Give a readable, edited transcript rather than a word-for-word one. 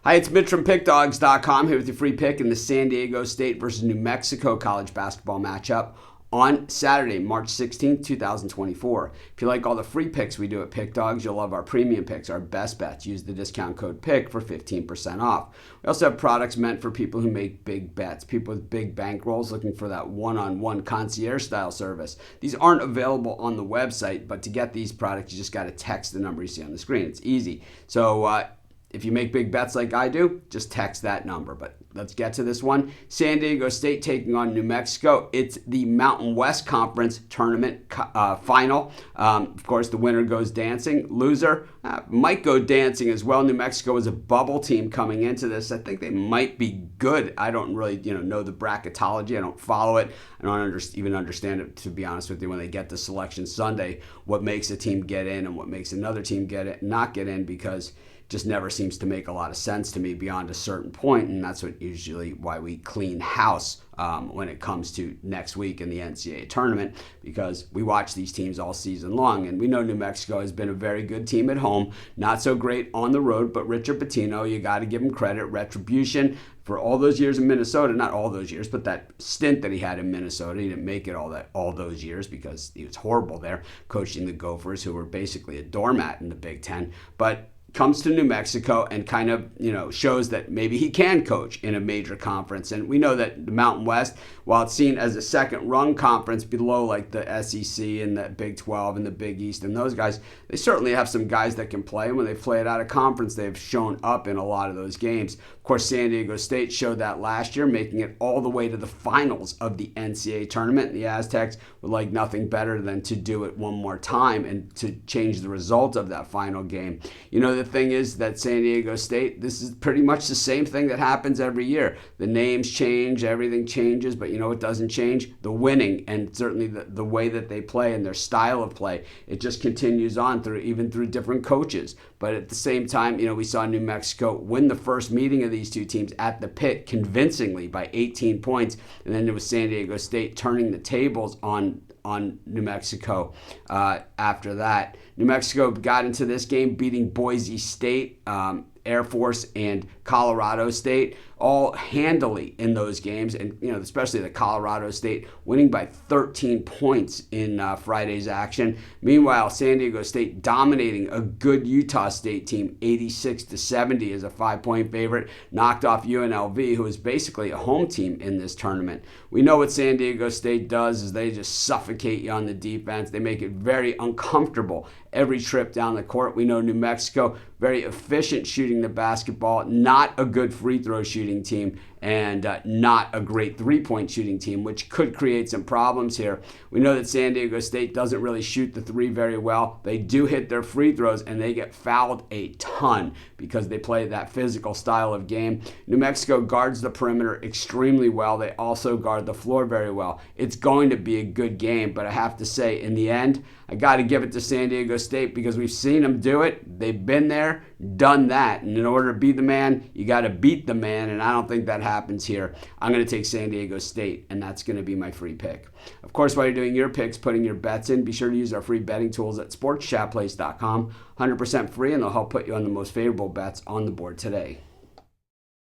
Hi, it's Mitch from Pickdawgz.com here with your free pick in the San Diego State versus New Mexico college basketball matchup on Saturday, March 16th, 2024. If you like all the free picks we do at Pickdawgz, you'll love our premium picks, our best bets. Use the discount code PICK for 15% off. We also have products meant for people who make big bets, people with big bankrolls looking for that one-on-one concierge-style service. These aren't available on the website, but to get these products, you just got to text the number you see on the screen. It's easy. So, if you make big bets like I do, just text that number. But let's get to this one. San Diego State taking on New Mexico. It's the Mountain West Conference tournament final. Of course, the winner goes dancing. Loser might go dancing as well. New Mexico is a bubble team coming into this. I think they might be good. I don't really know the bracketology. I don't follow it. I don't even understand it, to be honest with you, when they get to Selection Sunday, what makes a team get in and what makes another team not get in, because just never seems to make a lot of sense to me beyond a certain point, and that's what usually why we clean house when it comes to next week in the NCAA tournament, because we watch these teams all season long, and we know New Mexico has been a very good team at home, not so great on the road, but Richard Pitino, you got to give him credit, retribution for all those years in Minnesota, not all those years, but that stint that he had in Minnesota. He didn't make it all those years because he was horrible there, coaching the Gophers, who were basically a doormat in the Big Ten, but comes to New Mexico and kind of, shows that maybe he can coach in a major conference. And we know that the Mountain West, while it's seen as a second-rung conference below like the SEC and the Big 12 and the Big East and those guys, they certainly have some guys that can play. And when they play it out of conference, they've shown up in a lot of those games. Of course, San Diego State showed that last year, making it all the way to the finals of the NCAA tournament. The Aztecs would like nothing better than to do it one more time and to change the result of that final game. The thing is that San Diego State, this is pretty much the same thing that happens every year. The names change, everything changes, but it doesn't change? The winning, and certainly the way that they play and their style of play. It just continues on even through different coaches. But at the same time, we saw New Mexico win the first meeting of these two teams at the pit convincingly by 18 points, and then it was San Diego State turning the tables on New Mexico after that. New Mexico got into this game beating Boise State, Air Force, and Colorado State all handily in those games, and especially the Colorado State winning by 13 points in Friday's action. Meanwhile, San Diego State dominating a good Utah State team 86-70 as a 5-point favorite, knocked off UNLV, who is basically a home team in this tournament. We know what San Diego State does is they just suffocate you on the defense. They make it very uncomfortable every trip down the court. We know New Mexico, very efficient shooting the basketball, not a good free throw shooting team, and not a great three-point shooting team, which could create some problems here. We know that San Diego State doesn't really shoot the three very well. They do hit their free throws, and they get fouled a ton because they play that physical style of game. New Mexico guards the perimeter extremely well. They also guard the floor very well. It's going to be a good game, but I have to say, in the end, I got to give it to San Diego State because we've seen them do it. They've been there, done that, and in order to be the man, you got to beat the man, and I don't think that happens here. I'm going to take San Diego State, and that's going to be my free pick. Of course, while you're doing your picks, putting your bets in, be sure to use our free betting tools at sportschatplace.com. 100% free, and they'll help put you on the most favorable bets on the board today.